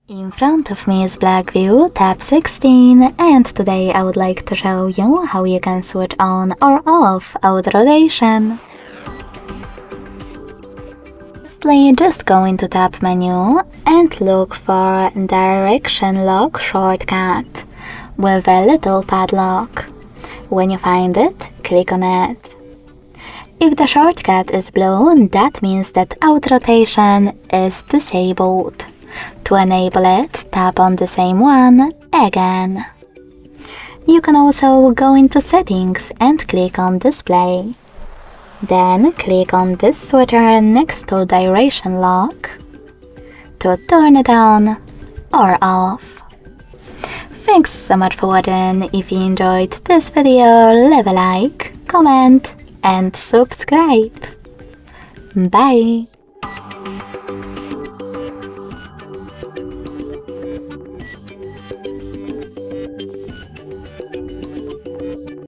In front of me is BLACKVIEW Tab 16, and today I would like to show you how you can switch on or off auto rotation. Firstly, just go into Tab menu and look for Direction Lock shortcut with a little padlock. When you find it, click on it. If the shortcut is blue, that means that auto rotation is disabled. To enable it, tap on the same one again. You can also go into Settings and click on Display. Then click on this switcher next to Duration Lock to turn it on or off. Thanks so much for watching. If you enjoyed this video, leave a like, comment and subscribe. Bye!